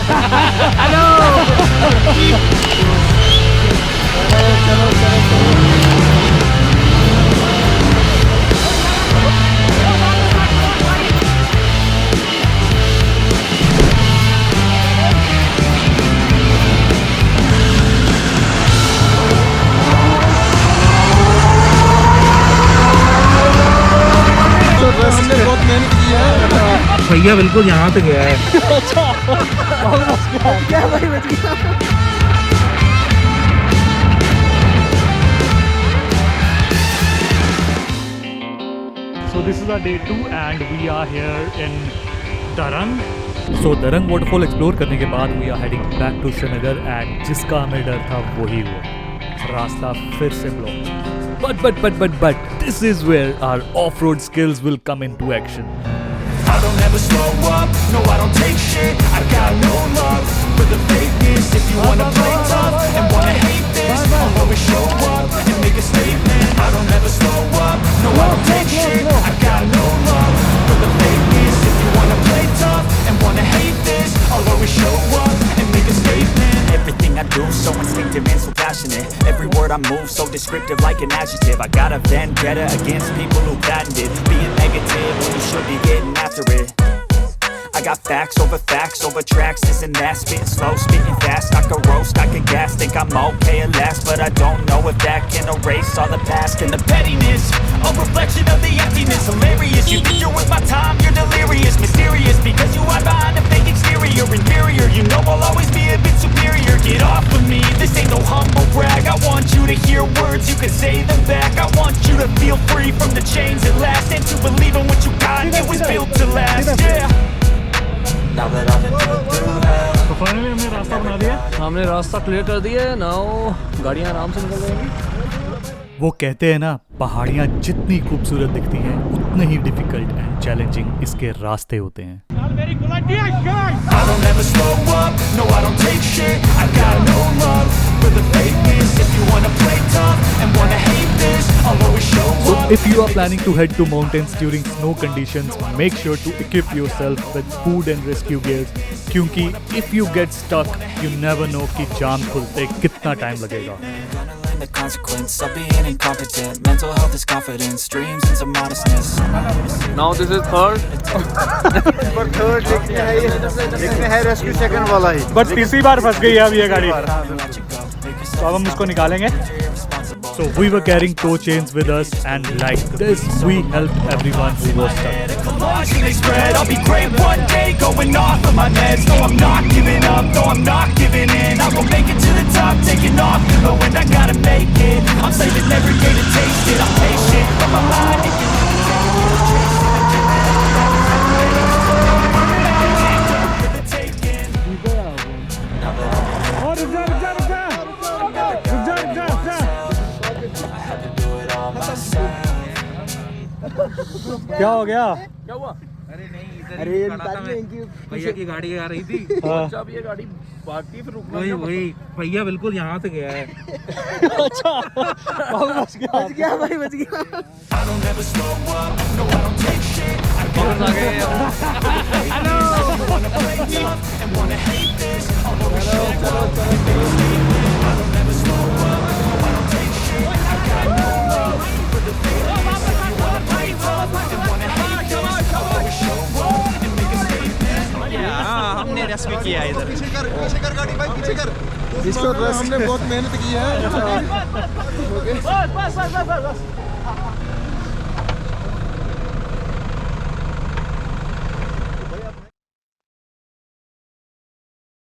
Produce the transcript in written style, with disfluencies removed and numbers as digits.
Hello. बहुत मेहनत की है भैया, बिल्कुल यहाँ पे गया है। अच्छा क्या भाई बच गया। So this is our day 2 and we are here in Drung. So Drung Waterfall explore करने के बाद we are heading back to Srinagar and जिसका हमें डर था वही हुआ, रास्ता फिर से block. But this is where our off-road skills will come into action. I don't ever slow up, no I don't take shit. I got no love for the fakeness. If you wanna play tough and wanna hate this, I'll always show up and make a statement. I don't ever slow up, no I don't take shit. I got no love for the fakeness. If you wanna play tough and wanna hate this, I'll always show up and make a statement. Everything I do so instinctive and so passionate. Every word I move so descriptive like an adjective. I got a vendetta against people who patented being negative when you should be getting after it. I got facts over tracks, this and that. Spitting slow, spitting fast, I can roast, I can gas. Think I'm okay at last, but I don't know if that can erase all the past. And the pettiness, a reflection of the emptiness. Hilarious, you think you're with my time, you're delirious. Mysterious, because you hide behind a fake exterior. Inferior, you know I'll always be a bit superior. Get off of me, this ain't no humble brag. I want you to hear words, you can say them back. I want you to feel free from the chains at last, and to believe in what you got, it was built to last, yeah. तो finally हमने रास्ता बना दिया, हमने रास्ता clear कर दिया है। नाउ गाड़ियाँ आराम से निकल जाएंगी। वो कहते हैं ना, पहाड़ियाँ जितनी खूबसूरत दिखती हैं उतने ही डिफिकल्ट एंड चैलेंजिंग इसके रास्ते होते हैं। I don't ever slow up, no I don't take shit. I got no love for the fakeness. If you wanna play tough and wanna hate this, I'll always show up. So if you are planning to head to mountains during snow conditions, make sure to equip yourself with food and rescue gears, क्योंकि if you get stuck, you never know कि जाम खुलते कितना time लगेगा। The consequence of being incompetent. Mental health is confidence, dreams and some modestness. Now this is third. पर third देखने है rescue second वाला ही। But तीसरी बार फंस गई है अब ये गाड़ी, तो अब हम इसको निकालेंगे। So we were carrying tow chains with us, and like this, we helped everyone who was stuck. They spread. I'll be great one day, going off of my meds. No, I'm not giving up. No, I'm not giving in. I will make it to the top, taking off. But when I gotta make it, I'm saving every day to taste it. I'm patient, but my mind is क्या हो गया? क्या हुआ? अरे भैया की गाड़ी आ रही थी, जब ये गाड़ी भागती फिर रुकना। वही भैया बिल्कुल यहाँ से गया है। अच्छा बच गया भाई, बच गया। हमने रेस्क्यू किया इधर। पीछे कर गाड़ी भाई, पीछे कर। इसको हमने बहुत मेहनत की है।